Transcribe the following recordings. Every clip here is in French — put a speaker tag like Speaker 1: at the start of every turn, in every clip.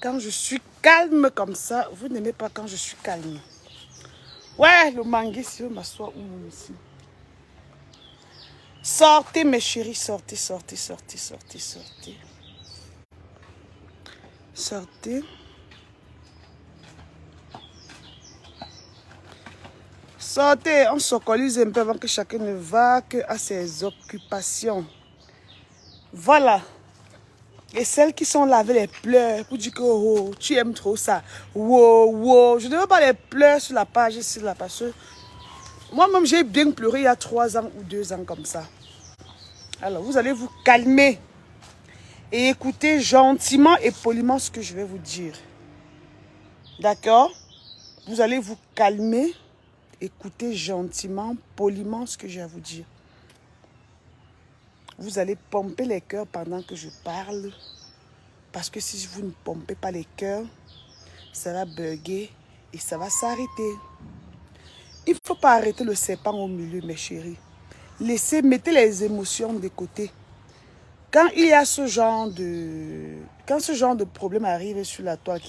Speaker 1: Quand je suis calme comme ça, vous n'aimez pas quand je suis calme. Ouais, le mangué, si je m'assois où ici. Sortez, mes chéris, sortez, sortez, sortez, sortez, sortez. Sortez. Sortez, on s'organise un peu avant que chacun ne va à ses occupations. Voilà. Et celles qui sont là avec les pleurs pour dire que oh, tu aimes trop ça. Wow, wow. Je ne veux pas les pleurs sur la page ici, là, parce que moi-même, j'ai bien pleuré il y a 3 ans ou 2 ans comme ça. Alors, vous allez vous calmer et écouter gentiment et poliment ce que je vais vous dire. D'accord? Vous allez vous calmer, écouter gentiment, poliment ce que j'ai à vous dire. Vous allez pomper les cœurs pendant que je parle. Parce que si vous ne pompez pas les cœurs, ça va bugger et ça va s'arrêter. Il ne faut pas arrêter le serpent au milieu, mes chéris. Mettez les émotions de côté. Quand il y a ce genre de problème arrive sur la toile,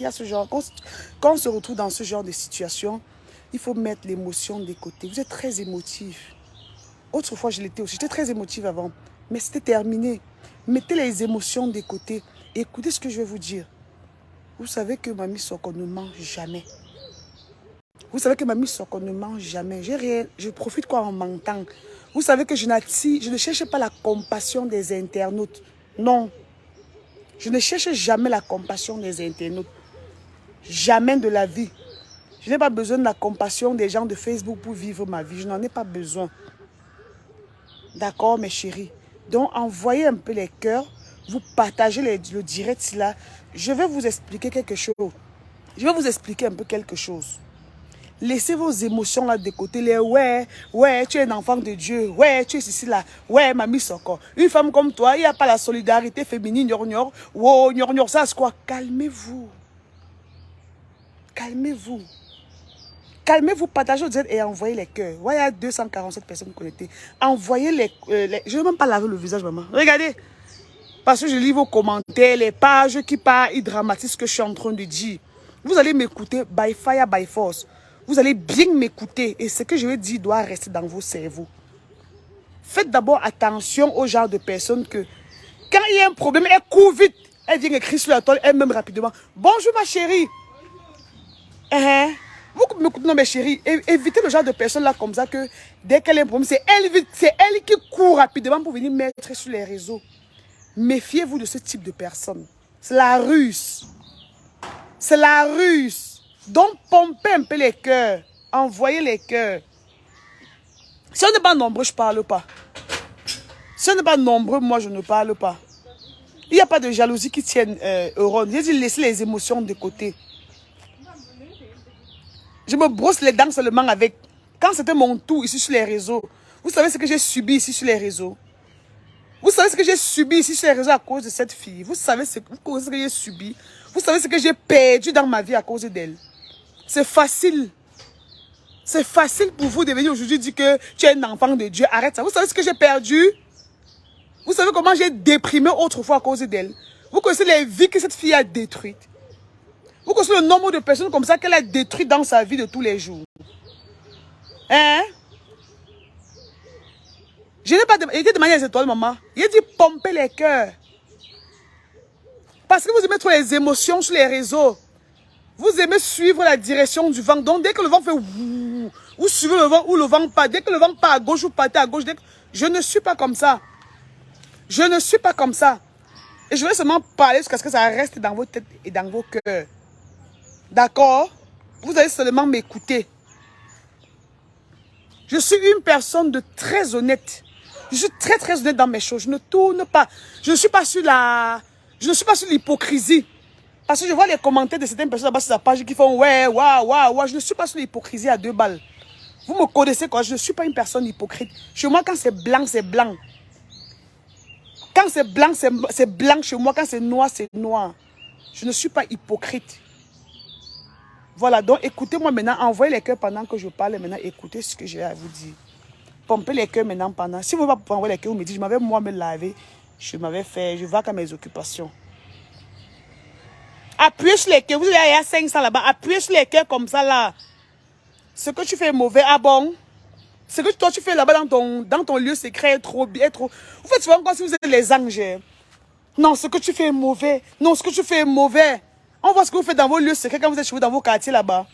Speaker 1: quand on se retrouve dans ce genre de situation, il faut mettre l'émotion de côté. Vous êtes très émotif. Autrefois, je l'étais aussi. J'étais très émotive avant, mais c'était terminé. Mettez les émotions de côté. Écoutez ce que je vais vous dire. Vous savez que Mamie Soko ne mange jamais. Vous savez que Mamie Soko ne mange jamais. Je profite quoi en mentant. Vous savez que je ne cherche pas la compassion des internautes. Non. Je ne cherche jamais la compassion des internautes. Jamais de la vie. Je n'ai pas besoin de la compassion des gens de Facebook pour vivre ma vie. Je n'en ai pas besoin. D'accord, mes chéris? Donc, envoyez un peu les cœurs. Vous partagez le direct là. Je vais vous expliquer quelque chose. Je vais vous expliquer un peu quelque chose. Laissez vos émotions là de côté. Les ouais, tu es un enfant de Dieu. Ouais, tu es ici là. Ouais, Mamie Soko. Une femme comme toi, il n'y a pas la solidarité féminine. Wow, ça c'est quoi? Calmez-vous. Calmez-vous. Calmez-vous, partagez au direct et envoyez les cœurs. Ouais, il y a 247 personnes connectées. Envoyez les... je ne vais même pas laver le visage, maman. Regardez. Parce que je lis vos commentaires, les pages qui parlent, ils dramatisent ce que je suis en train de dire. Vous allez m'écouter by fire, by force. Vous allez bien m'écouter. Et ce que je vais dire doit rester dans vos cerveaux. Faites d'abord attention au genre de personnes que... Quand il y a un problème, elle court vite. Elle vient écrire sur la toile, elle-même rapidement. Bonjour ma chérie. Vous m'écoutez, non mes chéris. Évitez le genre de personnes là comme ça que dès qu'elle a un problème, c'est elle qui court rapidement pour venir mettre sur les réseaux. Méfiez-vous de ce type de personnes. C'est la ruse. C'est la ruse. Donc, pompez un peu les cœurs. Envoyez les cœurs. Si on n'est pas nombreux, je ne parle pas. Si on n'est pas nombreux, moi, je ne parle pas. Il n'y a pas de jalousie qui tienne au rond. J'ai dit laissez les émotions de côté. Je me brosse les dents seulement avec... Quand c'était mon tour ici sur les réseaux, vous savez ce que j'ai subi ici sur les réseaux? Vous savez ce que j'ai subi ici sur les réseaux à cause de cette fille? Vous savez ce que j'ai subi? Vous savez ce que j'ai perdu dans ma vie à cause d'elle? C'est facile. C'est facile pour vous de venir aujourd'hui dire que tu es un enfant de Dieu. Arrête ça. Vous savez ce que j'ai perdu? Vous savez comment j'ai déprimé autrefois à cause d'elle? Vous connaissez les vies que cette fille a détruites? Vous connaissez le nombre de personnes comme ça qu'elle a détruites dans sa vie de tous les jours? Hein? Je n'ai pas été de manière étoile, maman. Il a dit pomper les cœurs. Parce que vous aimez trop les émotions sur les réseaux. Vous aimez suivre la direction du vent. Donc, dès que le vent fait ouh, vous suivez le vent ou le vent part. Dès que le vent part à gauche, vous partez à gauche. Je ne suis pas comme ça. Je ne suis pas comme ça. Et je vais seulement parler jusqu'à ce que ça reste dans vos têtes et dans vos cœurs. D'accord? Vous allez seulement m'écouter. Je suis une personne de très honnête. Je suis très très honnête dans mes choses. Je ne tourne pas. Je ne suis pas sur l'hypocrisie. Parce que je vois les commentaires de certaines personnes là-bas sur la page qui font ouais, waouh, waouh, waouh. Je ne suis pas sur l'hypocrisie à 2 balles. Vous me connaissez quoi? Je ne suis pas une personne hypocrite. Chez moi, quand c'est blanc, c'est blanc. Quand c'est blanc, c'est blanc chez moi. Quand c'est noir, c'est noir. Je ne suis pas hypocrite. Voilà, donc écoutez-moi maintenant. Envoyez les cœurs pendant que je parle. Et maintenant, écoutez ce que j'ai à vous dire. Pompez les cœurs maintenant pendant. Si vous ne voulez pas envoyer les cœurs, vous me dites, je m'avais moi me laver. Je vais à mes occupations. Appuyez sur les cœurs. Vous avez, il y a 500 là-bas. Appuyez sur les cœurs comme ça là. Ce que tu fais est mauvais. Ah bon? Ce que toi tu fais là-bas dans ton lieu secret est trop bien. Vous faites souvent comme si vous êtes les anges. Non, ce que tu fais est mauvais. Non, ce que tu fais est mauvais. On voit ce que vous faites dans vos lieux secrets quand vous êtes chez vous dans vos quartiers là-bas.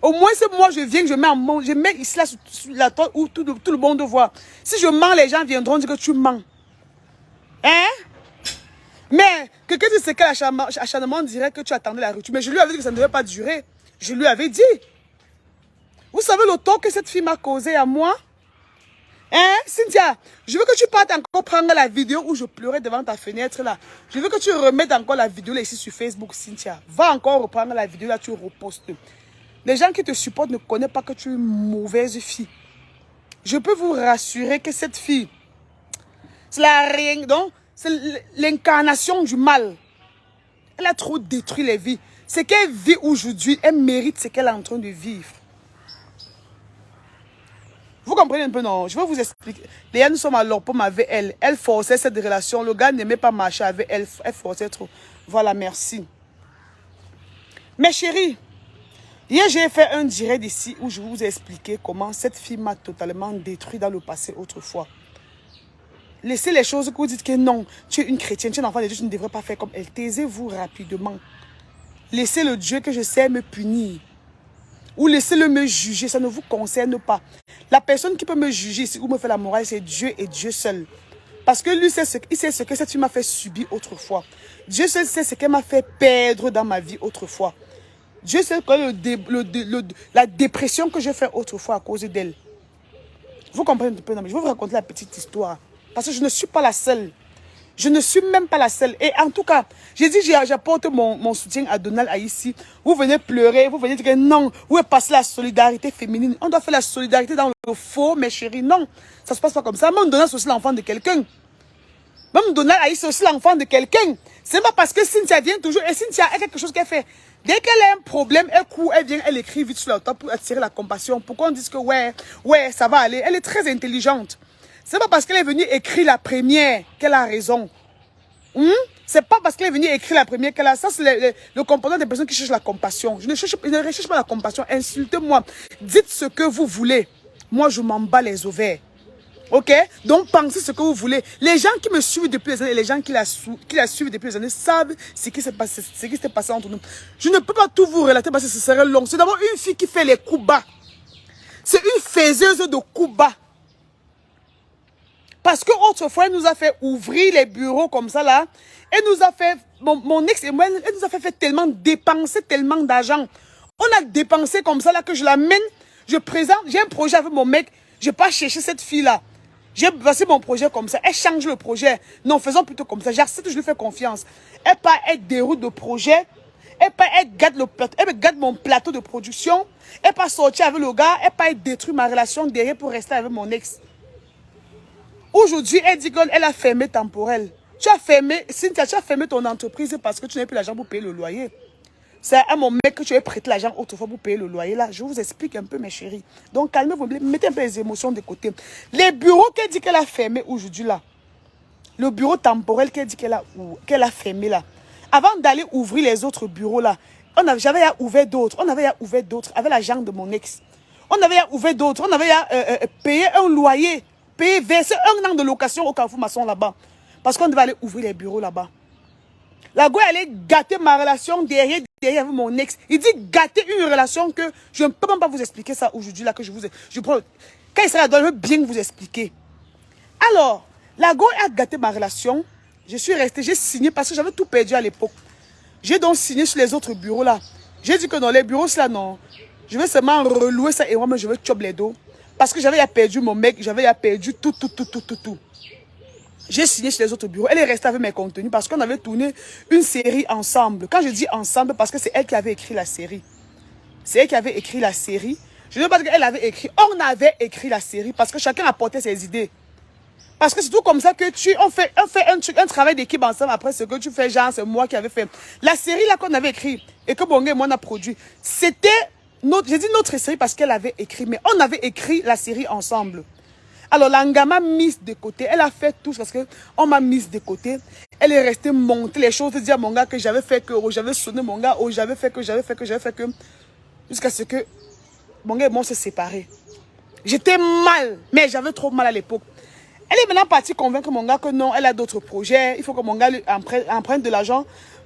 Speaker 1: Au moins, c'est moi, je viens, je mets ici là, sur la toile où tout le monde voit. Si je mens, les gens viendront dire que tu mens. Hein? Mais quelqu'un dit c'est quel acharnement dirait que tu attendais la rupture. Mais je lui avais dit que ça ne devait pas durer. Je lui avais dit. Vous savez le tort que cette fille m'a causé à moi? Hein, Cynthia? Je veux que tu partes encore prendre la vidéo où je pleurais devant ta fenêtre là. Je veux que tu remettes encore la vidéo là ici sur Facebook, Cynthia. Va encore reprendre la vidéo là, tu repostes. Les gens qui te supportent ne connaissent pas que tu es une mauvaise fille. Je peux vous rassurer que cette fille, c'est l'incarnation du mal. Elle a trop détruit les vies. Ce qu'elle vit aujourd'hui, elle mérite ce qu'elle est en train de vivre. Vous comprenez un peu, non? Je vais vous expliquer. Léa, nous sommes à l'Orpom avec elle. Elle forçait cette relation. Le gars n'aimait pas marcher avec elle. Elle forçait trop. Voilà, merci. Mes chéris, hier, j'ai fait un direct ici où je vous ai expliqué comment cette fille m'a totalement détruit dans le passé autrefois. Laissez les choses que vous dites que non, tu es une chrétienne, tu es un enfant de Dieu, tu ne devrais pas faire comme elle. Taisez-vous rapidement. Laissez le Dieu que je sais me punir. Ou laissez-le me juger, ça ne vous concerne pas. La personne qui peut me juger ici ou me faire la morale, c'est Dieu et Dieu seul. Parce que lui, il sait ce que cette fille m'a fait subir autrefois. Dieu seul sait ce qu'elle m'a fait perdre dans ma vie autrefois. Dieu sait la dépression que j'ai fait autrefois à cause d'elle. Vous comprenez un peu? Non, mais je vais vous raconter la petite histoire. Parce que je ne suis pas la seule. Je ne suis même pas la seule. Et en tout cas, j'ai dit, j'apporte mon soutien à Donald ici. Vous venez pleurer, vous venez dire que non, où est passée la solidarité féminine? On doit faire la solidarité dans le faux, mes chéris. Non, ça se passe pas comme ça. Même Donald, c'est aussi l'enfant de quelqu'un. Même Donald c'est aussi l'enfant de quelqu'un. C'est pas parce que Cynthia vient toujours, et Cynthia a quelque chose qu'elle fait. Dès qu'elle a un problème, elle vient, elle écrit vite sur la table pour attirer la compassion. Pour qu'on dise que ouais, ça va aller. Elle est très intelligente. C'est pas parce qu'elle est venue écrire la première qu'elle a raison. C'est pas parce qu'elle est venue écrire la première qu'elle a... Ça, c'est le comportement des personnes qui cherchent la compassion. Je ne recherche pas la compassion. Insultez-moi. Dites ce que vous voulez. Moi, je m'en bats les ovaires. Ok? Donc, pensez ce que vous voulez. Les gens qui me suivent depuis les années et les gens qui la suivent depuis les années savent ce qui s'est passé entre nous. Je ne peux pas tout vous relater parce que ce serait long. C'est d'abord une fille qui fait les coups bas. C'est une faiseuse de coups bas. Parce qu'autrefois, elle nous a fait ouvrir les bureaux comme ça là. Elle nous a fait, mon ex et moi, elle nous a fait tellement dépenser tellement d'argent. On a dépensé comme ça là que je l'amène, je présente, j'ai un projet avec mon mec, je ne vais pas chercher cette fille là. J'ai passé mon projet comme ça. Elle change le projet. Non, faisons plutôt comme ça. J'accepte, je lui fais confiance. Elle déroule le projet. Elle garde mon plateau de production. Elle pas sortir avec le gars. Elle détruit ma relation derrière pour rester avec mon ex. Aujourd'hui, elle dit qu'elle a fermé temporel. Cynthia, tu as fermé ton entreprise parce que tu n'as plus l'argent pour payer le loyer. C'est à mon mec que tu as prêté l'argent autrefois pour payer le loyer. Là, je vous explique un peu, mes chéris. Donc, calmez-vous, mettez un peu les émotions de côté. Les bureaux qu'elle dit qu'elle a fermés aujourd'hui, là. Le bureau temporel qu'elle dit qu'elle a fermé, là. Avant d'aller ouvrir les autres bureaux, là, j'avais ouvert d'autres. On avait ouvert d'autres avec l'argent de mon ex. On avait ouvert d'autres. On avait payé un loyer. Verser 1 an de location au Carrefour Maçon là-bas. Parce qu'on devait aller ouvrir les bureaux là-bas. La go, elle allait gâter ma relation derrière avec mon ex. Il dit gâter une relation que je ne peux même pas vous expliquer ça aujourd'hui là que quand il sera là, je veux bien vous expliquer. Alors, la go a gâté ma relation. Je suis restée, j'ai signé parce que j'avais tout perdu à l'époque. J'ai donc signé sur les autres bureaux là. J'ai dit que dans les bureaux là, non. Je vais seulement relouer ça et moi, je vais chop les dos. Parce que j'avais perdu mon mec, j'avais perdu tout. J'ai signé chez les autres bureaux. Elle est restée avec mes contenus parce qu'on avait tourné une série ensemble. Quand je dis ensemble, parce que c'est elle qui avait écrit la série. C'est elle qui avait écrit la série. Je ne veux pas dire qu'elle avait écrit. On avait écrit la série parce que chacun apportait ses idées. Parce que c'est tout comme ça que on fait un travail d'équipe ensemble. Après, ce que tu fais, genre, c'est moi qui avais fait. La série là qu'on avait écrit et que Bonga et moi on a produit, c'était... J'ai dit notre série parce qu'elle avait écrit, mais on avait écrit la série ensemble. Alors, Langa m'a mise de côté. Elle a fait tout parce qu'on m'a mise de côté. Elle est restée monter les choses, dire à mon gars que j'avais fait que, oh, j'avais sonné mon gars, oh, j'avais fait que, jusqu'à ce que mon gars et moi on s'est séparés. J'étais mal, mais j'avais trop mal à l'époque. Elle est maintenant partie convaincre mon gars que non, elle a d'autres projets. Il faut que mon gars lui emprunte de l'argent.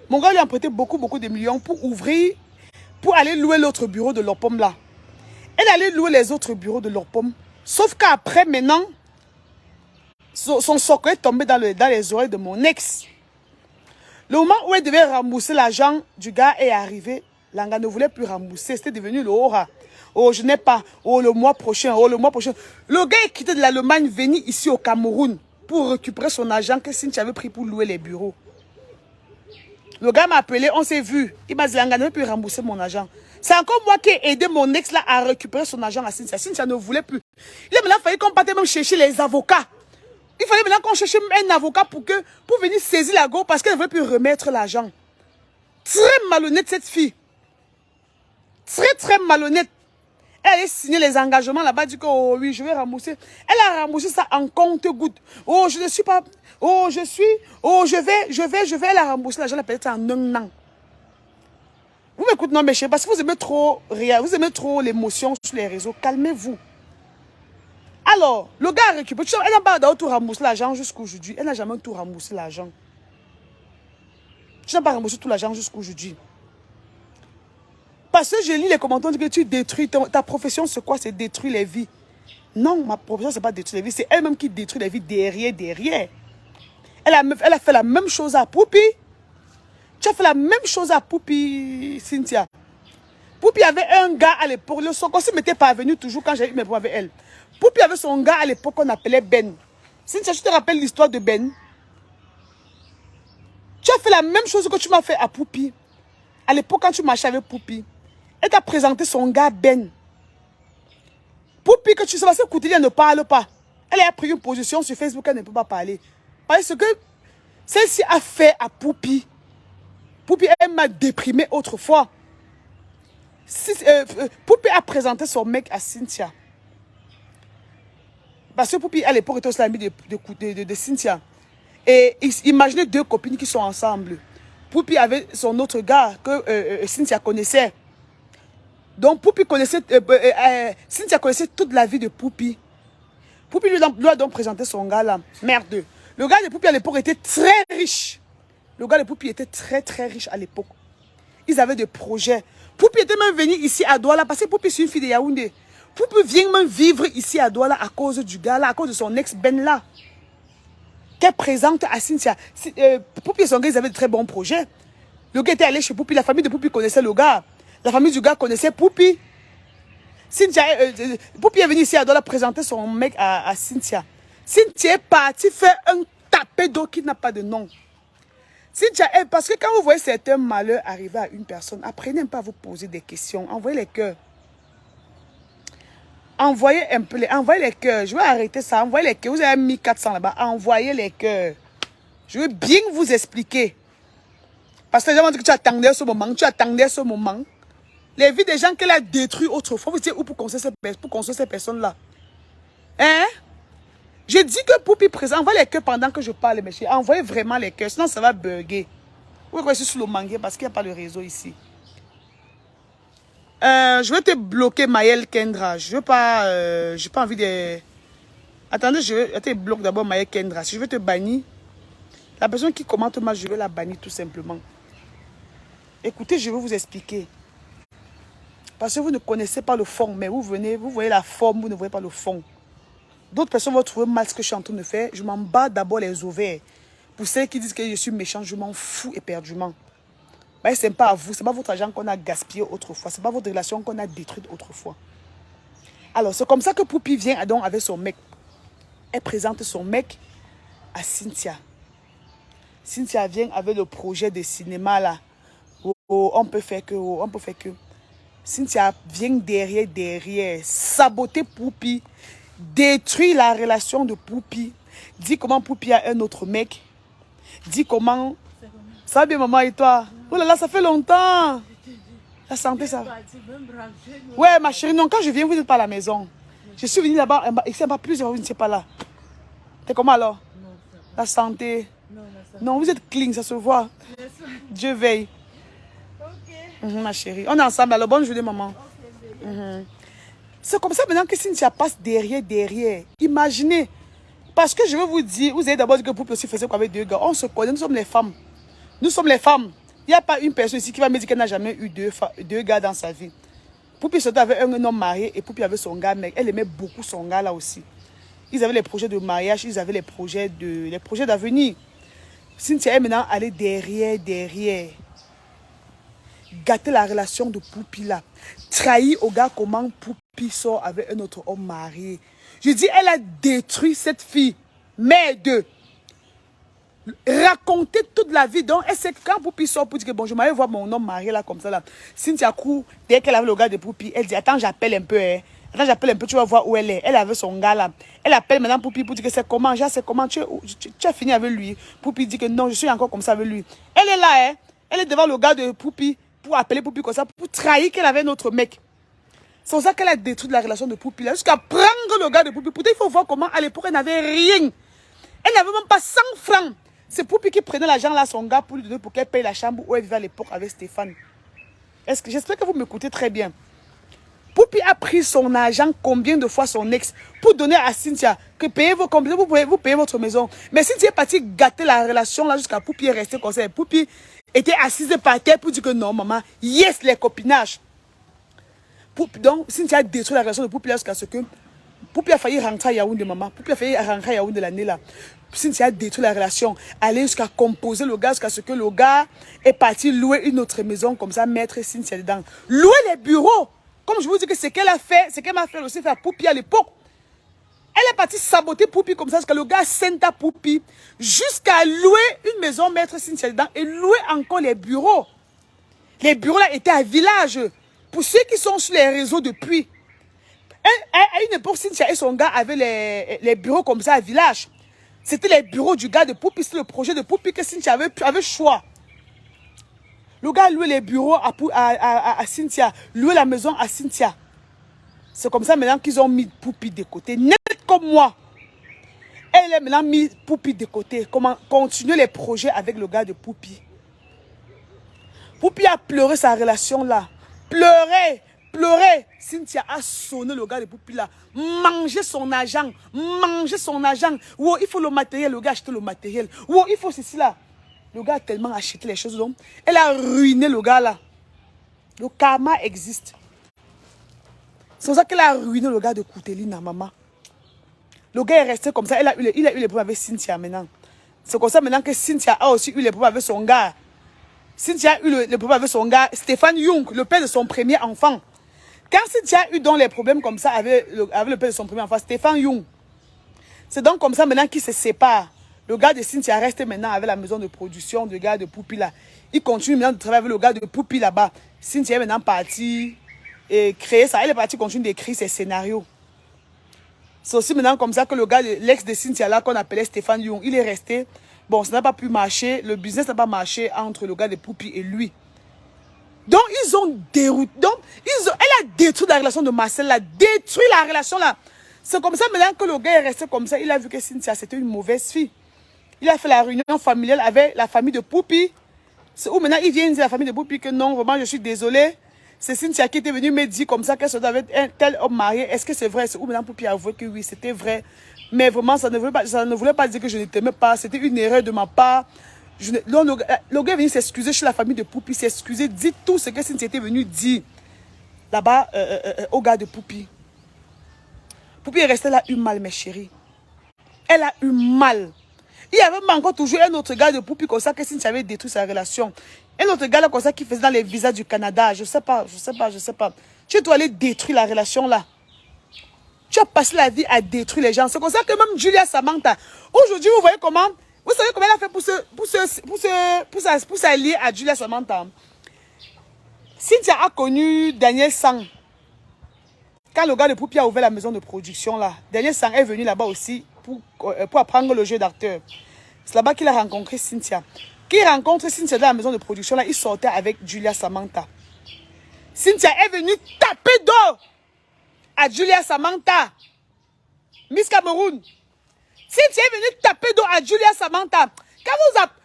Speaker 1: Mon gars lui a emprunté beaucoup de millions pour ouvrir, pour aller louer l'autre bureau de leur pomme là. Elle allait louer les autres bureaux de leur pomme. Sauf qu'après, maintenant, son socle est tombé dans les oreilles de mon ex. Le moment où elle devait rembourser l'argent du gars est arrivé. Langa ne voulait plus rembourser. C'était devenu le aura. Oh, je n'ai pas. Oh, le mois prochain. Oh, le mois prochain. Le gars est quitté de l'Allemagne, venu ici au Cameroun pour récupérer son argent que Cynthia avait pris pour louer les bureaux. Le gars m'a appelé, on s'est vu. Il m'a dit, Langa ne veut plus rembourser mon argent. C'est encore moi qui ai aidé mon ex là à récupérer son argent à Cynthia. Cynthia ne voulait plus. Il a maintenant fallu qu'on parte même chercher les avocats. Il fallait maintenant qu'on cherche un avocat pour venir saisir la go parce qu'elle ne voulait plus remettre l'argent. Très malhonnête cette fille. Très malhonnête. Elle allait signer les engagements là-bas, dit que oh oui, je vais rembourser. Elle a remboursé ça en compte-gouttes. Oh, je ne suis pas. Oh, je suis. Oh, je vais. Elle a remboursé l'argent, elle a payé ça en un an. Vous m'écoutez, non, mes chéris, parce que vous aimez trop rire, vous aimez trop l'émotion sur les réseaux. Calmez-vous. Alors, le gars a récupéré. Elle n'a pas tout remboursé l'argent jusqu'aujourd'hui. Elle n'a jamais tout remboursé l'argent. Tu n'as pas remboursé tout l'argent jusqu'aujourd'hui. Parce que je lis les commentaires que tu détruis. Ta profession, c'est quoi? C'est détruire les vies. Non, ma profession, c'est pas détruire les vies. C'est elle-même qui détruit les vies derrière. Elle a fait la même chose à Poupi. Tu as fait la même chose à Poupi, Cynthia. Poupi avait un gars à l'époque. Le Soko ne m'était pas venu toujours quand j'ai eu mes problèmes avec elle. Poupi avait son gars à l'époque qu'on appelait Ben. Cynthia, tu te rappelles l'histoire de Ben? Tu as fait la même chose que tu m'as fait à Poupi. À l'époque, quand tu marchais avec Poupi, elle t'a présenté son gars Ben. Poupi, que tu sais pas, Koutilia ne parle pas. Elle a pris une position sur Facebook, elle ne peut pas parler. Parce que celle-ci a fait à Poupi. Poupi, elle m'a déprimé autrefois. Poupi a présenté son mec à Cynthia. Parce que Poupi, à l'époque, était aussi l'ami de Cynthia. Et imaginez deux copines qui sont ensemble. Poupi avait son autre gars que Cynthia connaissait. Donc Poupi connaissait, Cynthia connaissait toute la vie de Poupi. Poupi lui a donc présenté son gars là. Merde. Le gars de Poupi à l'époque était très riche. Le gars de Poupi était très riche à l'époque. Ils avaient des projets. Poupi était même venu ici à Douala parce que Poupi c'est une fille de Yaoundé. Poupi vient même vivre ici à Douala à cause du gars là, à cause de son ex Ben là. Qu'elle présente à Cynthia. Poupi et son gars, ils avaient de très bons projets. Le gars était allé chez Poupi. La famille de Poupi connaissait le gars. La famille du gars connaissait Poupi. Cynthia, Poupi est venu ici à Douala présenter son mec à Cynthia. Cynthia est partie faire un tapé d'eau qui n'a pas de nom. Cynthia, parce que quand vous voyez certains malheurs arriver à une personne, apprenez pas à vous poser des questions. Envoyez les cœurs. Envoyez un peu envoyez les cœurs. Je vais arrêter ça. Envoyez les cœurs. Vous avez mis 400 là-bas. Envoyez les cœurs. Je vais bien vous expliquer. Parce que les gens vont dire que tu attendais ce moment. Tu attendais ce moment. Les vies des gens qu'elle a détruits autrefois. Vous savez où pour construire ces personnes-là? Hein? Je dis que Poupi présent. Envoyez les cœurs pendant que je parle, mes chéris. Envoyez vraiment les cœurs. Sinon, ça va bugger. Vous voyez que je suis sur le mangué parce qu'il n'y a pas de réseau ici. Je vais te bloquer, Maëlle Kendra. Je veux pas... j'ai pas envie de... Attendez, je te bloque d'abord, Maëlle Kendra. Si je veux te bannir, la personne qui commente moi, je vais la bannir tout simplement. Écoutez, je vais vous expliquer. Parce que vous ne connaissez pas le fond, mais vous venez, vous voyez la forme, vous ne voyez pas le fond. D'autres personnes vont trouver mal ce que je suis en train de faire. Je m'en bats d'abord les ovaires. Pour ceux qui disent que je suis méchant, je m'en fous éperdument. Mais ce n'est pas à vous, ce n'est pas votre argent qu'on a gaspillé autrefois. Ce n'est pas votre relation qu'on a détruite autrefois. Alors, c'est comme ça que Poupi vient donc avec son mec. Elle présente son mec à Cynthia. Cynthia vient avec le projet de cinéma là. Oh, on peut faire que, on peut faire que. Cynthia vient derrière, saboter Poupi, détruire la relation de Poupi, dit comment Poupi a un autre mec, dit comment... Ça va bien maman et toi? Oh là là, ça fait longtemps. La santé, ça... Ouais ma chérie, non, quand je viens, vous n'êtes pas à la maison. Je suis venue là-bas, ici, pas plusieurs fois, je ne sais pas là. T'es comment alors?
Speaker 2: Non, ça va.
Speaker 1: La santé?
Speaker 2: Non, la santé.
Speaker 1: Non, vous êtes clean, ça se voit.
Speaker 2: Yes.
Speaker 1: Dieu veille.
Speaker 2: Ok.
Speaker 1: Ma chérie. On est ensemble, alors bonne journée, maman.
Speaker 2: Ok, baby.
Speaker 1: C'est comme ça maintenant que Cynthia passe derrière. Imaginez. Parce que je veux vous dire, vous avez d'abord dit que Poupie aussi faisait quoi avec 2 gars. On se connaît, nous sommes les femmes. Nous sommes les femmes. Il n'y a pas une personne ici qui va me dire qu'elle n'a jamais eu 2 gars dans sa vie. Poupie surtout avait un homme marié et Poupie avait son gars, mais elle aimait beaucoup son gars là aussi. Ils avaient les projets de mariage, ils avaient les projets d'avenir. Cynthia est maintenant allée derrière. Gâter la relation de Poupie là. Trahir au gars comment Poupie sort avec un autre homme marié. Je dis, elle a détruit cette fille. Merde. Raconter toute la vie. Donc, elle sait que quand Poupie sort pour dire que bon, je m'allais voir mon homme marié là comme ça là. Cynthia court, dès qu'elle avait le gars de Poupie, elle dit, attends, j'appelle un peu. Hein. Attends, j'appelle un peu, tu vas voir où elle est. Elle avait son gars là. Elle appelle maintenant Poupie pour dire que c'est comment, c'est comment, tu as fini avec lui. Poupie dit que non, je suis encore comme ça avec lui. Elle est là, hein. Elle est devant le gars de Poupie pour appeler Poupie comme ça, pour trahir qu'elle avait un autre mec. C'est pour ça qu'elle a détruit la relation de Poupie là. Jusqu'à prendre le gars de Poupie. Pourtant, il faut voir comment à l'époque, elle n'avait rien. Elle n'avait même pas 100 francs. C'est Poupie qui prenait l'argent là à son gars pour lui donner pour qu'elle paye la chambre où elle vivait à l'époque avec Stéphane. J'espère que vous m'écoutez très bien. Poupie a pris son argent, combien de fois son ex, pour donner à Cynthia, que payez vos comptes, vous payez votre maison. Mais Cynthia est partie gâter la relation là jusqu'à Poupie est restée comme ça. Et Poupie était assise par terre pour dire que non, maman, yes, les copinages. Donc, Cynthia a détruit la relation de Poupie là jusqu'à ce que Poupie a failli rentrer à Yaoundé, maman. Poupie a failli rentrer à Yaoundé l'année là. Cynthia a détruit la relation, aller jusqu'à composer le gars, jusqu'à ce que le gars est parti louer une autre maison comme ça, mettre Cynthia dedans. Louer les bureaux. Comme je vous dis que c'est qu'elle a fait, c'est qu'elle m'a fait aussi faire Poupie à l'époque. Elle est partie saboter Poupie comme ça, jusqu'à le gars senta Poupie, jusqu'à louer une maison, mettre Cynthia dedans et louer encore les bureaux. Les bureaux là étaient à village. Pour ceux qui sont sur les réseaux depuis, à une époque, Cynthia et son gars avaient les bureaux comme ça à village. C'était les bureaux du gars de Poupie, c'était le projet de Poupie que Cynthia avait choix. Le gars louait les bureaux à Cynthia, louait la maison à Cynthia. C'est comme ça maintenant qu'ils ont mis Poupie de côté. Net comme moi. Elle a maintenant mis Poupie de côté. Comment continuer les projets avec le gars de Poupie. Poupie a pleuré sa relation là. Pleurer. Cynthia a sonné le gars de Poupie là. Manger son argent. Wow, il faut le matériel. Le gars a acheté le matériel. Wow, il faut ceci là. Le gars a tellement acheté les choses. Donc, elle a ruiné le gars là. Le karma existe. C'est pour ça qu'elle a ruiné le gars de Koutelina, maman. Le gars est resté comme ça. Il a eu les problèmes avec Cynthia maintenant. C'est comme ça maintenant que Cynthia a aussi eu les problèmes avec son gars. Cynthia a eu les problèmes avec son gars, Stéphane Young, le père de son premier enfant. Quand Cynthia a eu donc les problèmes comme ça avec le père de son premier enfant, Stéphane Young, c'est donc comme ça maintenant qu'ils se séparent. Le gars de Cynthia reste maintenant avec la maison de production du gars de Poupie là. Il continue maintenant de travailler avec le gars de Poupie là-bas. Cynthia est maintenant partie et créer ça. Elle est partie continuer d'écrire ses scénarios. C'est aussi maintenant comme ça que le gars, l'ex de Cynthia là, qu'on appelait Stéphane Young, il est resté. Bon, ça n'a pas pu marcher. Le business n'a pas marché entre le gars de Poupie et lui. Donc, ils ont dérouté. Donc, elle a détruit la relation de Marcel là. Détruit la relation là. C'est comme ça maintenant que le gars est resté comme ça. Il a vu que Cynthia, c'était une mauvaise fille. Il a fait la réunion familiale avec la famille de Poupie. C'est où maintenant il vient dire à la famille de Poupie que non, vraiment, je suis désolée. C'est Cynthia qui était venue me dire comme ça qu'elle se avec un tel homme marié. Est-ce que c'est vrai? C'est où maintenant Poupie a avoué que oui, c'était vrai. Mais vraiment, ça ne voulait pas dire que je ne t'aimais pas. C'était une erreur de ma part. Le gars est venu s'excuser chez la famille de Poupie, s'excuser, dit tout ce que Cynthia était venue dire là-bas au gars de Poupie. Poupie est restée là, eu mal, mes chéris. Elle a eu mal. Il y avait encore toujours un autre gars de Poupie comme ça que Cynthia avait détruit sa relation. Un autre gars là comme ça qui faisait dans les visas du Canada. Je sais pas. Tu dois aller détruire la relation là. Tu as passé la vie à détruire les gens. C'est comme ça que même Julia Samantha. Aujourd'hui, vous voyez comment. Vous savez comment elle a fait pour s'allier à Julia Samantha. Cynthia a connu Daniel Sang. Quand le gars de Poupie a ouvert la maison de production là, Daniel Sang est venu là-bas aussi pour apprendre le jeu d'acteur. C'est là-bas qu'il a rencontré Cynthia. Quand il rencontre Cynthia dans la maison de production là, il sortait avec Julia Samantha. Cynthia est venue taper d'eau à Julia Samantha. Miss Cameroun. Si tu es venu taper dos à Julia Samantha, quand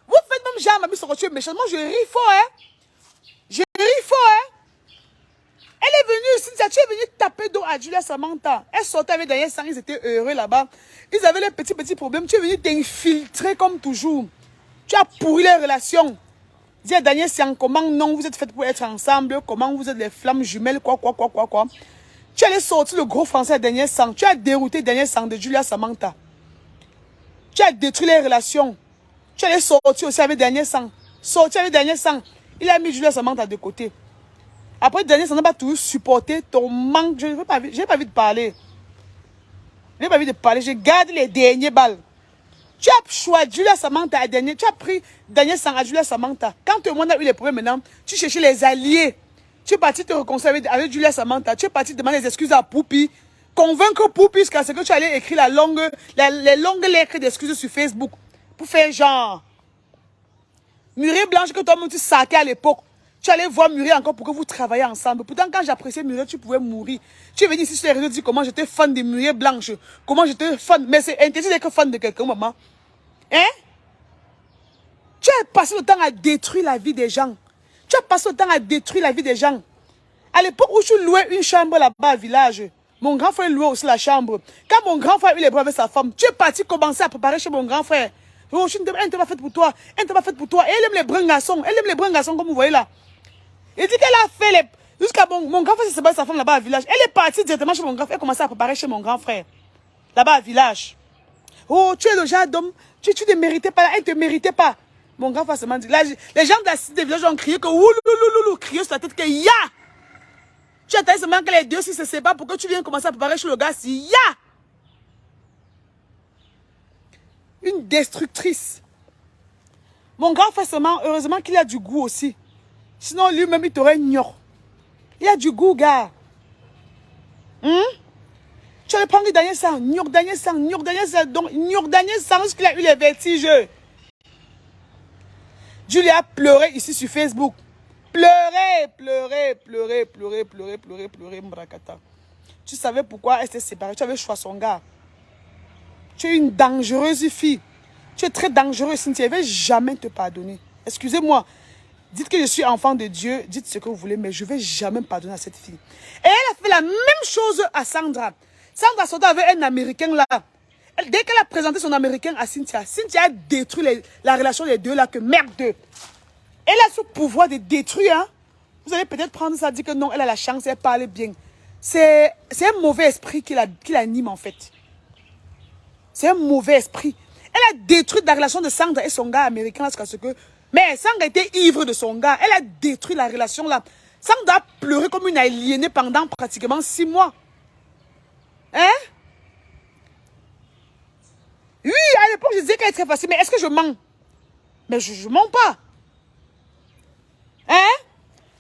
Speaker 1: vous faites même genre, ma mise tu es méchante. Moi, je ris fort, hein. Je ris fort, hein. Elle est venue, Cynthia, tu es venue taper dos à Julia Samantha. Elle sortait avec Daniel Sang, ils étaient heureux là-bas. Ils avaient les petits problèmes. Tu es venu t'infiltrer comme toujours. Tu as pourri les relations. Dis à Daniel Sang, comment non, vous êtes faites pour être ensemble, comment vous êtes les flammes jumelles, quoi. Tu allais sortir le gros français à Daniel Sang. Tu as dérouté Daniel Sang de Julia Samantha. Tu as détruit les relations. Tu allais sortir aussi avec Daniel Sang. Sortir avec Daniel Sang. Il a mis Julia Samantha de côté. Après, Daniel Sang n'a pas toujours supporté ton manque. Je n'ai pas envie de parler. Je n'ai pas envie de parler. Je garde les derniers balles. Tu as choisi Julia Samantha à Daniel. Tu as pris Daniel Sang à Julia Samantha. Quand tout le monde a eu les problèmes maintenant, tu cherchais les alliés. Tu es parti te réconcilier avec Julia Samantha. Tu es parti demander des excuses à Poupi. Convaincre Poupi jusqu'à ce que tu allais écrire les longues lettres d'excuses sur Facebook. Pour faire genre. Muriel Blanche que toi-même tu saquais à l'époque. Tu allais voir Muriel encore pour que vous travailliez ensemble. Pourtant, quand j'appréciais Muriel, tu pouvais mourir. Tu es venu ici sur les réseaux dire comment j'étais fan de Muriel Blanche. Comment j'étais fan. Mais c'est interdit d'être fan de quelqu'un, maman. Hein? Tu as passé le temps à détruire la vie des gens. Tu as passé le temps à détruire la vie des gens. À l'époque où tu louais une chambre là-bas à village, mon grand frère louait aussi la chambre. Quand mon grand frère a eu les problèmes avec sa femme, tu es parti commencer à préparer chez mon grand frère. Oh, elle ne t'a pas faite pour toi. Elle ne t'a pas faite pour toi. Et elle aime les bruns garçons. Elle aime les bruns garçons comme vous voyez là. Il dit qu'elle a fait les... Jusqu'à mon grand frère s'est séparé de sa femme là-bas à village. Elle est partie directement chez mon grand frère. Elle a commencé à préparer chez mon grand frère. Là-bas à village. Oh, tu es le genre d'homme. Tu ne méritais pas. Elle ne te méritait pas. Mon grand frère se m'a dit. Là, les gens de la cité des villages ont crié que ouloulouloulou, crié sur la tête que ya. Tu attends seulement que les deux si se séparent pour que tu viennes commencer à préparer chez le gars si ya. Une destructrice. Mon grand frère seulement, heureusement qu'il a du goût aussi. Sinon, lui-même, il t'aurait ignoré. Il a du goût, gars. Tu allais prendre Daniel Sang, Daniel Sang, donc Daniel Sang, parce qu'il a eu les vertiges. Julia a pleuré ici sur Facebook. Pleurer, Mbrakata. Tu savais pourquoi elle s'est séparée. Tu avais choisi son gars. Tu es une dangereuse fille. Tu es très dangereuse, Cynthia. Je ne vais jamais te pardonner. Excusez-moi. Dites que je suis enfant de Dieu. Dites ce que vous voulez, mais je ne vais jamais pardonner à cette fille. Et elle a fait la même chose à Sandra. Sandra sortait avec un Américain là. Dès qu'elle a présenté son Américain à Cynthia, Cynthia a détruit la relation des deux là, que merde. Elle a ce pouvoir de détruire. Hein. Vous allez peut-être prendre ça, dire que non, elle a la chance, elle parle bien. C'est un mauvais esprit qui l'anime en fait. C'est un mauvais esprit. Elle a détruit la relation de Sandra et son gars américain jusqu'à ce que... Mais Sandra était ivre de son gars. Elle a détruit la relation là. Sandra a pleuré comme une aliénée pendant pratiquement 6 mois. Hein? Oui, à l'époque, je disais qu'elle est très facile. Mais est-ce que je mens? Mais je ne mens pas. Hein?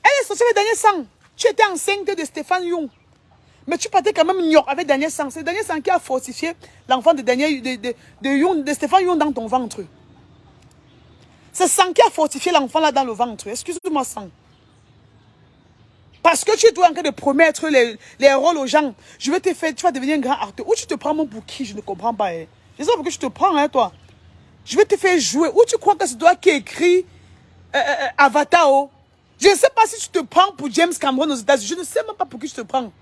Speaker 1: Elle est sortie avec Daniel Sang. Tu étais enceinte de Stéphane Young. Mais tu partais quand même avec Daniel Sang. C'est Daniel Sang qui a fortifié l'enfant de Stéphane Young dans ton ventre. C'est Sang qui a fortifié l'enfant là dans le ventre. Excuse-moi, Sang. Parce que tu es en train de promettre les rôles aux gens. Je vais te faire, tu vas devenir un grand acteur. Ou tu te prends mon pour qui? Je ne comprends pas. Hein. Je sais pas pourquoi tu te prends, hein, toi. Je vais te faire jouer. Ou tu crois que c'est toi qui écris Avatar, oh. Je ne sais pas si tu te prends pour James Cameron aux États-Unis. Je ne sais même pas pour qui tu te prends.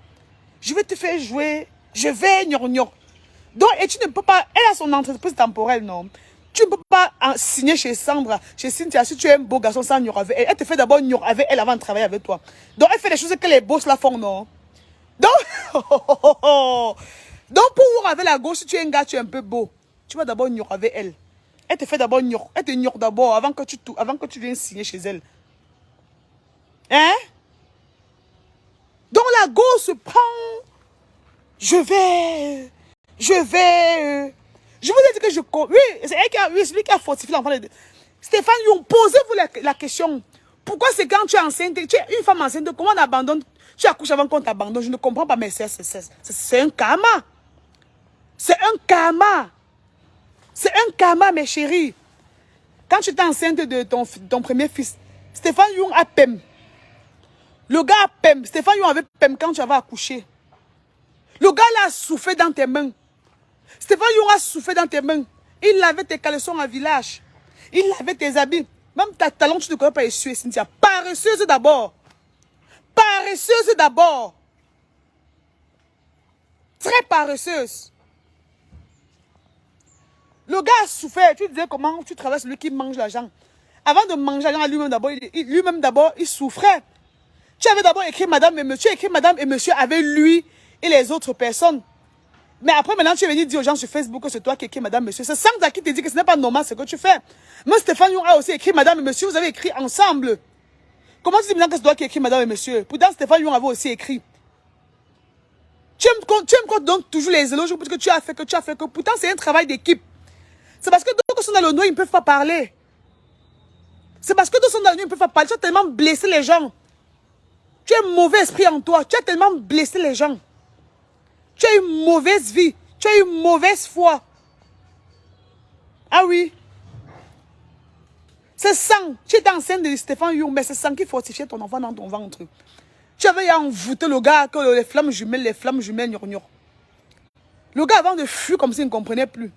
Speaker 1: Je vais te faire jouer. Je vais gnon. Donc, et tu ne peux pas... Elle a son entreprise temporelle, non? Tu ne peux pas signer chez Sandra, chez Cynthia, si tu es un beau garçon sans gnon avec elle. Elle te fait d'abord gnon avec elle avant de travailler avec toi. Donc, elle fait des choses que les boss la font, non? Donc, donc pour voir avec la gauche, si tu es un gars, tu es un peu beau. Tu vas d'abord gnon avec elle. Elle te fait d'abord gnon. Elle te gnon d'abord avant que tu viennes signer chez elle. Hein? Donc la gauche se prend. Je vais. Je vous ai dit que je... Oui, c'est lui qui a fortifié l'enfant. Stéphane Young, posez-vous la question. Pourquoi c'est quand tu es enceinte, tu es une femme enceinte, comment on abandonne? Tu accouches avant qu'on t'abandonne. Je ne comprends pas, mais c'est un karma. C'est un karma. C'est un karma, mes chéris. Quand tu étais enceinte de ton premier fils, Stéphane Young a PEM. Le gars a PEM. Stéphane Young avait PEM quand tu avais accouché. Le gars l'a soufflé dans tes mains. Stéphane Young a souffert dans tes mains. Il lavait tes caleçons à village. Il lavait tes habits. Même ta talon, tu ne connais pas essuyer, Cynthia. Paresseuse d'abord. Paresseuse d'abord. Très paresseuse. Le gars a souffert. Tu disais comment tu traverses celui qui mange l'argent. Avant de manger l'argent, lui-même d'abord, il souffrait. Tu avais d'abord écrit madame et monsieur. Tu as écrit madame et monsieur avec lui et les autres personnes. Mais après, maintenant, tu es venu dire aux gens sur Facebook que c'est toi qui écris madame et monsieur. C'est Sandra qui te dit que ce n'est pas normal ce que tu fais. Moi, Stéphane Young a aussi écrit madame et monsieur. Vous avez écrit ensemble. Comment tu dis maintenant que c'est toi qui écris madame et monsieur? Pourtant, Stéphane Young avait aussi écrit. Tu aimes qu'on donne toujours les éloges parce que tu as fait, que pourtant c'est un travail d'équipe. C'est parce que d'autres sont dans le noir, ils ne peuvent pas parler. C'est parce que d'autres sont dans le noir, ils ne peuvent pas parler. Tu as tellement blessé les gens. Tu as un mauvais esprit en toi. Tu as tellement blessé les gens. Tu as une mauvaise vie. Tu as une mauvaise foi. Ah oui. C'est sang. Tu étais enceinte de Stéphane Young, mais c'est sang qui fortifiait ton enfant dans ton ventre. Tu avais envoûté le gars que les flammes jumelles, gnorgnon. Le gars avant de fuir comme s'il ne comprenait plus.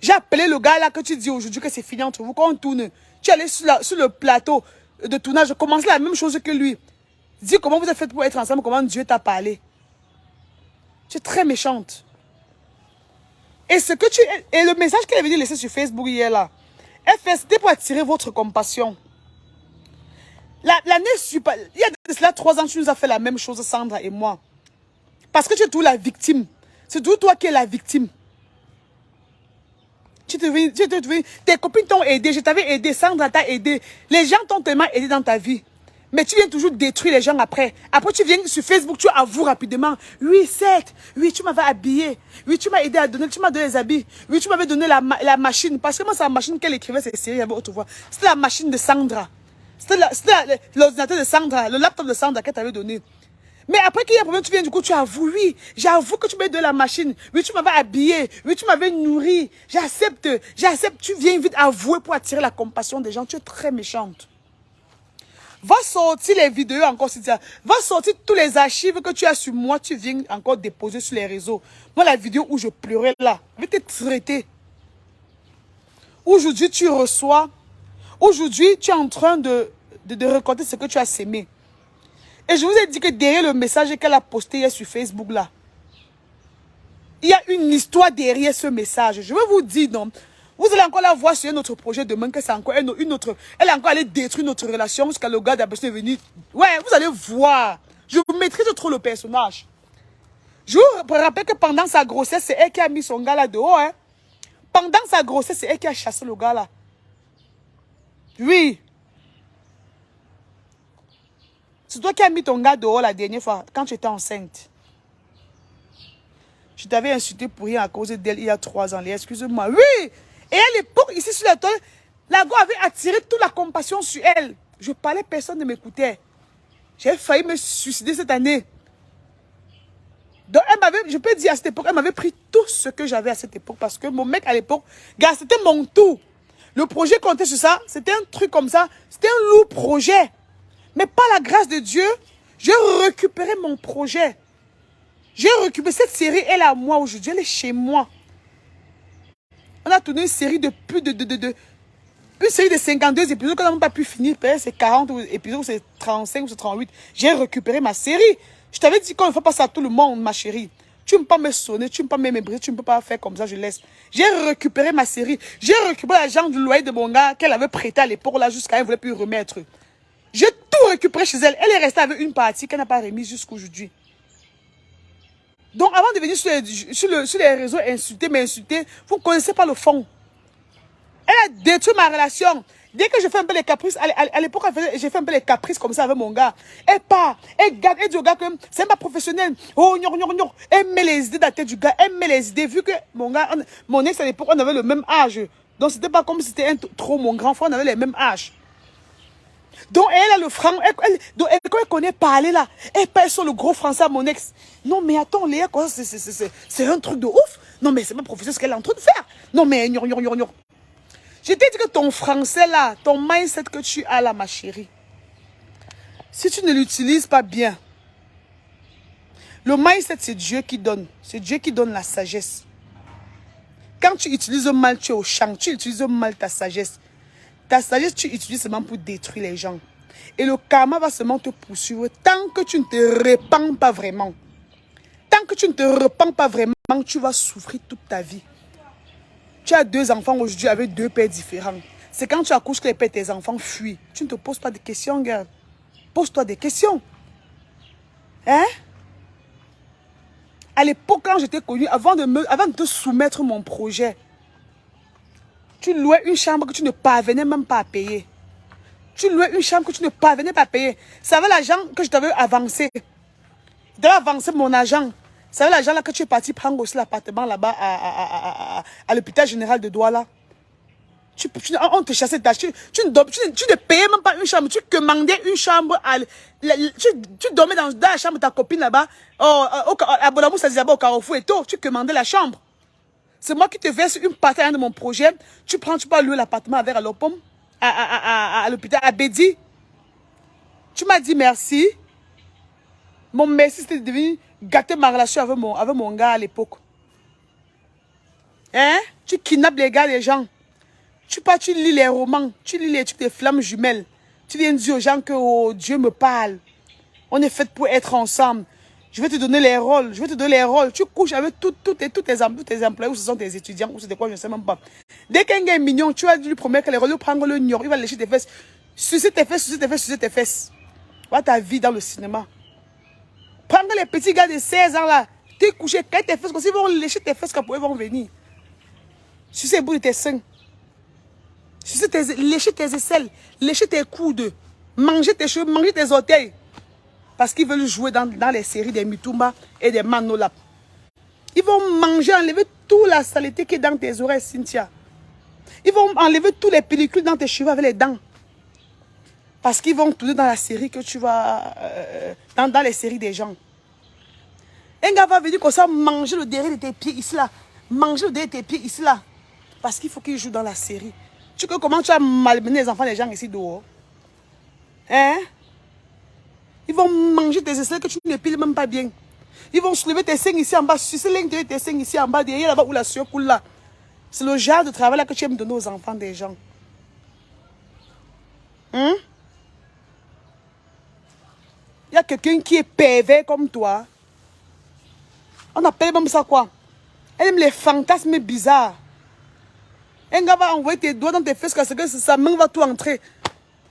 Speaker 1: J'ai appelé le gars là que tu dis aujourd'hui que c'est fini entre vous. Quand on tourne, tu es allé sur le plateau de tournage, je commence la même chose que lui. Dis comment vous avez fait pour être ensemble, comment Dieu t'a parlé. Tu es très méchante. Et le message qu'elle avait dit laisser sur Facebook hier là, elle fait, c'était pour attirer votre compassion. L'année suivante, il y a de cela 3 ans, tu nous as fait la même chose, Sandra et moi. Parce que tu es toujours la victime. C'est toujours toi qui es la victime. Tes copines t'ont aidé, je t'avais aidé, Sandra t'a aidé. Les gens t'ont tellement aidé dans ta vie. Mais tu viens toujours détruire les gens après. Après, tu viens sur Facebook, tu avoues rapidement. Oui, certes. Oui, tu m'avais habillé. Oui, tu m'as aidé à donner, tu m'as donné les habits. Oui, tu m'avais donné la machine. Parce que moi, c'est la machine qu'elle écrivait ses séries avec autrefois. C'était la machine de Sandra. C'était l'ordinateur de Sandra, le laptop de Sandra qu'elle t'avait donné. Mais après qu'il y a un problème, tu viens du coup, tu avoues, oui, j'avoue que tu m'as donné la machine. Oui, tu m'avais habillé. Oui, tu m'avais nourri. J'accepte. Tu viens vite avouer pour attirer la compassion des gens. Tu es très méchante. Va sortir les vidéos encore, va sortir tous les archives que tu as sur moi, tu viens encore déposer sur les réseaux. Moi, la vidéo où je pleurais là, je vais te traiter. Aujourd'hui, tu reçois. Aujourd'hui, tu es en train de récolter ce que tu as sémé. Et je vous ai dit que derrière le message qu'elle a posté hier sur Facebook là, il y a une histoire derrière ce message. Je vais vous dire, non. Vous allez encore la voir sur un autre projet demain, que c'est encore une autre. Elle est encore allée détruire notre relation jusqu'à le gars de la personne est venu. Ouais, vous allez voir. Je maîtrise trop le personnage. Je vous rappelle que pendant sa grossesse, c'est elle qui a mis son gars là dehors. Hein. Pendant sa grossesse, c'est elle qui a chassé le gars là. Oui. C'est toi qui as mis ton gars dehors la dernière fois, quand tu étais enceinte. Je t'avais insulté pour rien à cause d'elle il y a 3 ans. Excuse-moi. Oui. Et à l'époque, ici sur la toile, la go avait attiré toute la compassion sur elle. Je parlais, personne ne m'écoutait. J'ai failli me suicider cette année. Donc, elle m'avait, je peux dire à cette époque, elle m'avait pris tout ce que j'avais à cette époque. Parce que mon mec à l'époque, gars, c'était mon tout. Le projet comptait sur ça. C'était un truc comme ça. C'était un lourd projet. Mais par la grâce de Dieu, j'ai récupéré mon projet. J'ai récupéré cette série, elle est à moi aujourd'hui, elle est chez moi. On a tourné une série de une série de 52 épisodes qu'on n'a même pas pu finir. Peut-être c'est 40 épisodes ou c'est 35 ou c'est 38. J'ai récupéré ma série. Je t'avais dit qu'on ne fait pas ça à tout le monde, ma chérie. Tu ne peux pas me sonner, tu ne peux pas me briser, tu ne peux pas faire comme ça, je laisse. J'ai récupéré ma série. J'ai récupéré l'argent du loyer de mon gars qu'elle avait prêté à l'époque là jusqu'à elle ne voulait plus remettre. J'ai tout récupéré chez elle. Elle est restée avec une partie qu'elle n'a pas remise jusqu'aujourd'hui. Donc, avant de venir sur les réseaux m'insulter, vous ne connaissez pas le fond. Elle a détruit ma relation. Dès que je fais un peu les caprices, à l'époque, j'ai fait un peu les caprices comme ça avec mon gars. Elle part, elle garde, elle dit au gars que c'est pas professionnel. Oh, elle met les idées dans la tête du gars, elle met les idées. Vu que mon ex à l'époque, on avait le même âge. Donc, c'était pas comme si c'était trop mon grand frère, on avait les mêmes âges. Donc, elle a le franc. Quand elle connaît parler là, elle parle sur le gros français à mon ex. Non, mais attends, Léa, c'est un truc de ouf. Non, mais c'est pas professionnel ce qu'elle est en train de faire. Non, mais Je t'ai dit que ton français là, ton mindset que tu as là, ma chérie, si tu ne l'utilises pas bien, Le mindset, c'est Dieu qui donne. C'est Dieu qui donne la sagesse. Quand tu utilises mal, tu es au champ. Tu utilises mal ta sagesse. Ta sagesse, tu utilises seulement pour détruire les gens. Et le karma va seulement te poursuivre tant que tu ne te répands pas vraiment. Tant que tu ne te répands pas vraiment, tu vas souffrir toute ta vie. Tu as 2 enfants aujourd'hui avec 2 pères différents. C'est quand tu accouches que les pères de tes enfants fuient. Tu ne te poses pas de questions, gars. Pose-toi des questions. Hein? À l'époque, quand j'étais connue, avant de te soumettre mon projet, tu louais une chambre que tu ne parvenais même pas à payer. Tu louais une chambre que tu ne parvenais pas à payer. Ça avait l'argent que je t'avais avancé. Je t'avais avancé mon argent. Ça avait l'argent là que tu es parti prendre aussi l'appartement là-bas à l'hôpital général de Douala. On te chassait d'acheter. Tu ne payais même pas une chambre. Tu commandais une chambre. Tu dormais dans la chambre de ta copine là-bas. À Bonamou, ça disait là-bas au Carrefour et tout. Tu commandais la chambre. C'est moi qui te verse une partie de mon projet. Tu peux louer l'appartement avec Alopom, à l'hôpital, à Bédi. Tu m'as dit merci. Mon merci, c'était devenu gâter ma relation avec mon gars à l'époque. Hein? Tu kidnappes les gars, les gens. Tu lis les romans, tu lis les trucs des flammes jumelles. Tu viens dire aux gens que oh, Dieu me parle. On est fait pour être ensemble. Je vais te donner les rôles. Tu couches avec tous tes employés, ou ce sont tes étudiants, ou c'est quoi, je ne sais même pas. Dès qu'un gars est mignon, tu vas lui promettre que les rôles, prendre le nior, il va lécher tes fesses. Sucer tes fesses. Voilà ta vie dans le cinéma. Prendre les petits gars de 16 ans là. T'es couché, quand tes fesses, ils vont lécher tes fesses quand ils vont venir. Sucer le bout de tes seins. Lécher tes aisselles, lécher tes coudes, manger tes cheveux, manger tes orteils. Parce qu'ils veulent jouer dans les séries des Mitumba et des Manolap. Ils vont manger, enlever toute la saleté qui est dans tes oreilles, Cynthia. Ils vont enlever tous les pellicules dans tes cheveux avec les dents. Parce qu'ils vont tourner dans la série que tu vas... dans les séries des gens. Un gars va venir comme ça, manger le derrière de tes pieds ici là. Manger le derrière de tes pieds ici là. Parce qu'il faut qu'il joue dans la série. Comment tu as malmené les enfants des gens ici dehors? Hein? Ils vont manger tes aisselles que tu ne piles même pas bien. Ils vont soulever tes seins ici en bas, sucer l'intérieur de tes seins ici en bas, derrière là-bas où la sueur coule là. C'est le genre de travail là que tu aimes donner aux enfants des gens. Hein? Il y a quelqu'un qui est pervers comme toi. On appelle même ça quoi? Elle aime les fantasmes bizarres. Un gars va envoyer tes doigts dans tes fesses parce que sa main va tout entrer.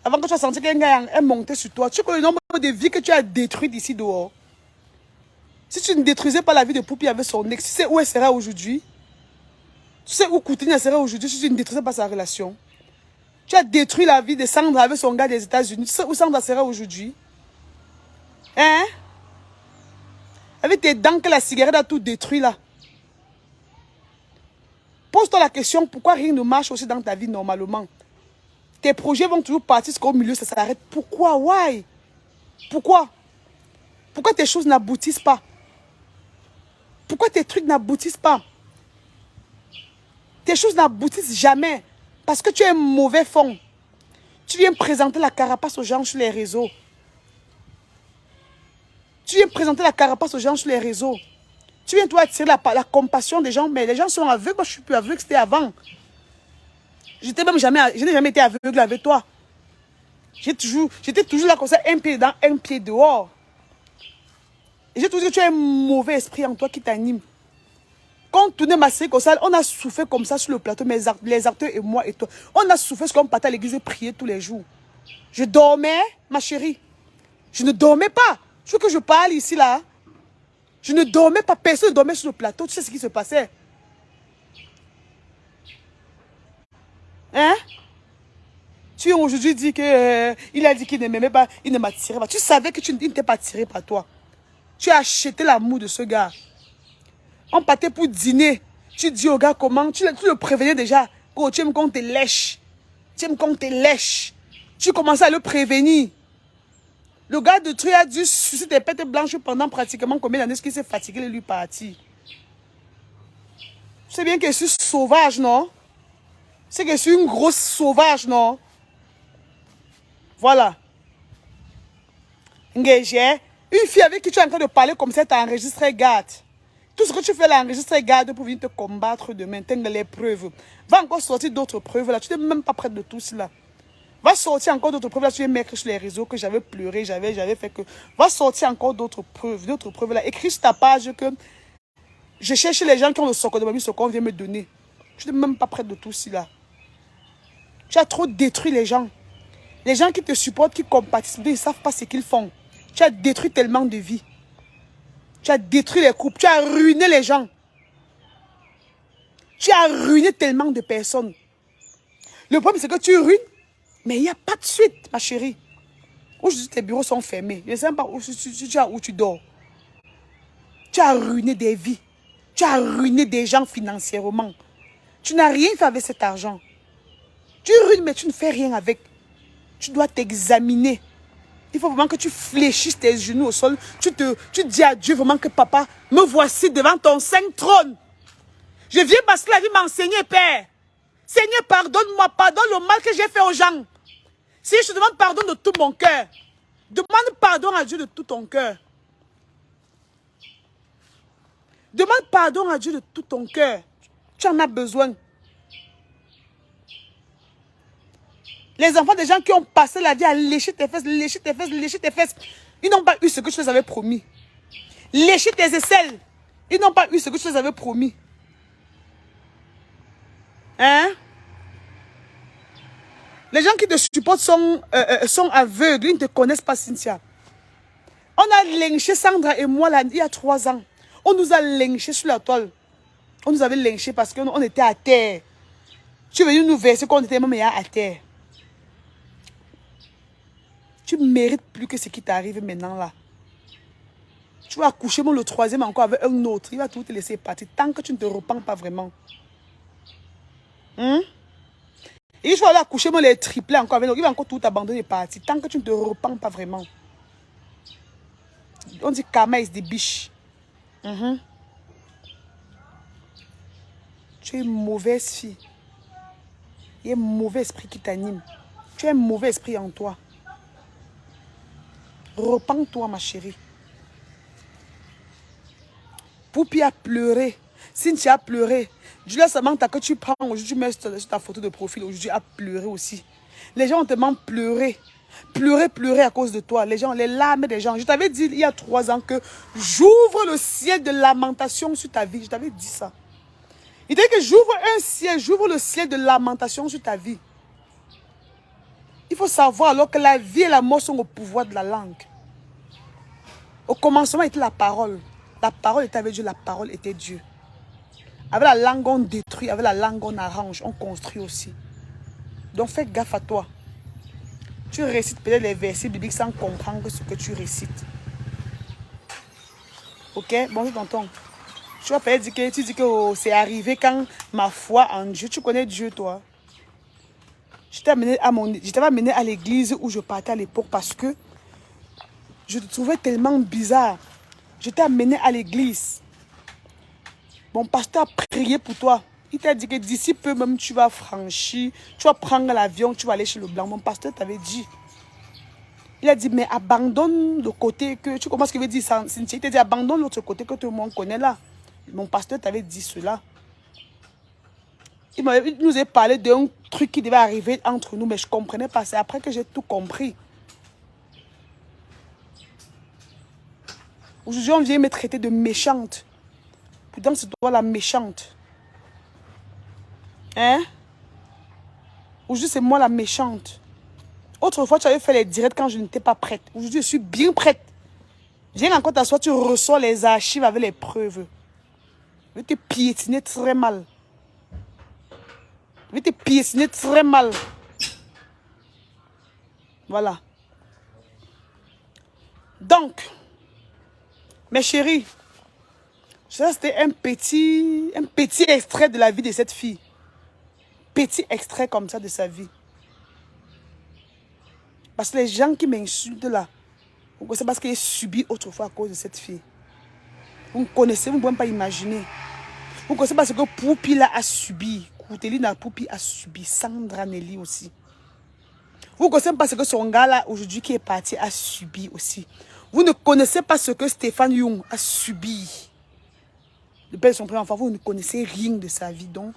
Speaker 1: Avant que tu aies senti qu'un gars est monté sur toi. Tu connais le nombre de vies que tu as détruites ici dehors. Si tu ne détruisais pas la vie de Poupi avec son ex, tu sais où elle sera aujourd'hui? Tu sais où Koutine sera aujourd'hui si tu ne détruisais pas sa relation? Tu as détruit la vie de Sandra avec son gars des États-Unis. Tu sais où Sandra sera aujourd'hui? Hein? Avec tes dents que la cigarette a tout détruit là. Pose-toi la question, pourquoi rien ne marche aussi dans ta vie normalement? Tes projets vont toujours partir jusqu'au milieu, ça s'arrête. Pourquoi? Why? Pourquoi? Pourquoi tes choses n'aboutissent pas? Pourquoi tes trucs n'aboutissent pas? Tes choses n'aboutissent jamais. Parce que tu es un mauvais fond. Tu viens présenter la carapace aux gens sur les réseaux. Tu viens présenter la carapace aux gens sur les réseaux. Tu viens toi attirer la compassion des gens, mais les gens sont aveugles. Moi, je suis plus aveugle que c'était avant. Je n'ai jamais été aveugle avec toi. J'étais toujours là comme ça, un pied dedans, un pied dehors. Et j'ai toujours dit que tu as un mauvais esprit en toi qui t'anime. Quand on tournait ma série comme ça, on a souffert comme ça sur le plateau, les acteurs et moi et toi. On a souffert parce qu'on partait à l'église et priait tous les jours. Je dormais, ma chérie. Je ne dormais pas. Tu veux que je parle ici, là? Je ne dormais pas. Personne ne dormait sur le plateau. Tu sais ce qui se passait? Hein? Tu aujourd'hui dis que il a dit qu'il ne m'aimait pas, il ne m'attirait pas. Tu savais que tu n'étais pas attiré par toi. Tu as acheté l'amour de ce gars. On partait pour dîner. Tu dis au gars comment? Tu le prévenais déjà. Oh, tu aimes qu'on te lèche. Tu aimes qu'on te lèche. Tu commençais à le prévenir. Le gars de truc a dû sucer tes pêtes blanches pendant pratiquement combien d'années qu'il s'est fatigué de lui partir. Tu sais bien que je suis sauvage, non? C'est que je suis une grosse sauvage, non? Voilà. Une fille avec qui tu es en train de parler comme ça, t'as enregistré, garde. Tout ce que tu fais là, enregistré, garde pour venir te combattre demain. T'as les preuves. Va encore sortir d'autres preuves là. Tu n'es même pas prête de tout cela. Va sortir encore d'autres preuves là. Tu es mettre sur les réseaux que j'avais pleuré, j'avais fait que. Va sortir encore d'autres preuves là. Écris sur ta page que je cherche les gens qui ont le socle de ma vie, ce qu'on vient me donner. Tu n'es même pas prête de tout cela. Tu as trop détruit les gens. Les gens qui te supportent, qui compatissent, ils ne savent pas ce qu'ils font. Tu as détruit tellement de vies. Tu as détruit les couples. Tu as ruiné les gens. Tu as ruiné tellement de personnes. Le problème, c'est que tu ruines, mais il n'y a pas de suite, ma chérie. Aujourd'hui, tes bureaux sont fermés. Je ne sais même pas où tu dors. Tu as ruiné des vies. Tu as ruiné des gens financièrement. Tu n'as rien fait avec cet argent. Tu ruines, mais tu ne fais rien avec. Tu dois t'examiner. Il faut vraiment que tu fléchisses tes genoux au sol. Tu dis à Dieu vraiment que papa, me voici devant ton saint trône. Je viens parce que la vie m'a enseigné, Père. Seigneur, pardonne-moi, pardonne le mal que j'ai fait aux gens. Si je te demande pardon de tout mon cœur, demande pardon à Dieu de tout ton cœur. Demande pardon à Dieu de tout ton cœur. Tu en as besoin. Les enfants des gens qui ont passé la vie à lécher tes fesses, lécher tes fesses, lécher tes fesses, ils n'ont pas eu ce que tu les avais promis. Lécher tes aisselles, ils n'ont pas eu ce que tu les avais promis. Hein? Les gens qui te supportent sont aveugles, ils ne te connaissent pas, Cynthia. On a lynché Sandra et moi là, il y a 3 ans. On nous a lynché sur la toile. On nous avait lynché parce qu'on était à terre. Tu es venu nous verser qu'on était même à terre. Tu ne mérites plus que ce qui t'arrive maintenant là. Tu vas accoucher le 3e encore avec un autre. Il va tout te laisser partir tant que tu ne te repens pas vraiment. Et je vais aller accoucher les triplés encore avec l'autre. Il va encore tout abandonner et partir tant que tu ne te repens pas vraiment. On dit karma is the bitch. Tu es une mauvaise fille. Il y a un mauvais esprit qui t'anime. Tu as un mauvais esprit en toi. Repens-toi, ma chérie. Poupi a pleuré. Cynthia a pleuré. Julia Samantha, que tu prends aujourd'hui, tu mets sur ta photo de profil, aujourd'hui a pleuré aussi. Les gens ont tellement pleuré. Pleurer à cause de toi. Les gens, les larmes des gens. Je t'avais dit il y a 3 ans que j'ouvre le ciel de lamentation sur ta vie. Je t'avais dit ça. Il dit que j'ouvre un ciel, j'ouvre le ciel de lamentation sur ta vie. Il faut savoir alors que la vie et la mort sont au pouvoir de la langue. Au commencement était la parole. La parole était avec Dieu, la parole était Dieu. Avec la langue on détruit, avec la langue on arrange, on construit aussi. Donc fais gaffe à toi. Tu récites peut-être les versets bibliques sans comprendre ce que tu récites. Ok? Bonjour tonton. Tu vas peut-être dire que, tu dis que oh, c'est arrivé quand ma foi en Dieu. Tu connais Dieu, toi. Je t'avais amené à l'église où je partais à l'époque parce que je te trouvais tellement bizarre. Je t'ai amené à l'église. Mon pasteur a prié pour toi. Il t'a dit que d'ici peu même tu vas franchir, tu vas prendre l'avion, tu vas aller chez le blanc. Mon pasteur t'avait dit. Il a dit, mais abandonne le côté que... Tu comprends ce qu'il veut dire, Cynthia? Il t'a dit, abandonne l'autre côté que tout le monde connaît là. Mon pasteur t'avait dit cela. Il nous a parlé d'un truc qui devait arriver entre nous, mais je ne comprenais pas. C'est après que j'ai tout compris. Aujourd'hui, on vient me traiter de méchante. Pourtant, c'est toi la méchante. Hein? Aujourd'hui, c'est moi la méchante. Autrefois, tu avais fait les directs quand je n'étais pas prête. Aujourd'hui, je suis bien prête. Viens encore t'asseoir, tu ressors les archives avec les preuves. Je vais te piétiner très mal. Je vais te piétiner très mal. Voilà. Donc, mes chéris, ça c'était un petit extrait de la vie de cette fille. Petit extrait comme ça de sa vie. Parce que les gens qui m'insultent là, c'est parce qu'elle a subi autrefois à cause de cette fille. Vous me connaissez, vous ne pouvez pas imaginer. Vous connaissez parce que Poupi là a subi. Koutelina Poupi a subi. Sandra Nelly aussi. Vous connaissez parce que son gars là aujourd'hui qui est parti a subi aussi. Vous ne connaissez pas ce que Stéphane Young a subi. Le père de son premier enfant, vous ne connaissez rien de sa vie. Donc,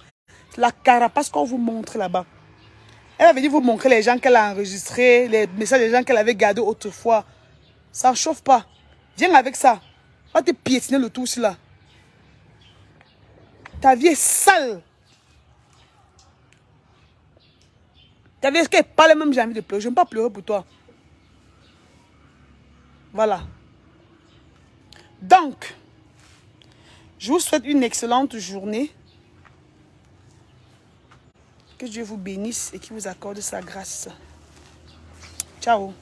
Speaker 1: la carapace qu'on vous montre là-bas. Elle va venir vous montrer les gens qu'elle a enregistrés, les messages des gens qu'elle avait gardés autrefois. Ça ne chauffe pas. Viens avec ça. Va te piétiner le tout là. Ta vie est sale. Ta vie, est-ce qu'elle parle même, j'ai envie de pleurer. Je ne vais pas pleurer pour toi. Voilà. Donc, je vous souhaite une excellente journée. Que Dieu vous bénisse et qu'il vous accorde sa grâce. Ciao.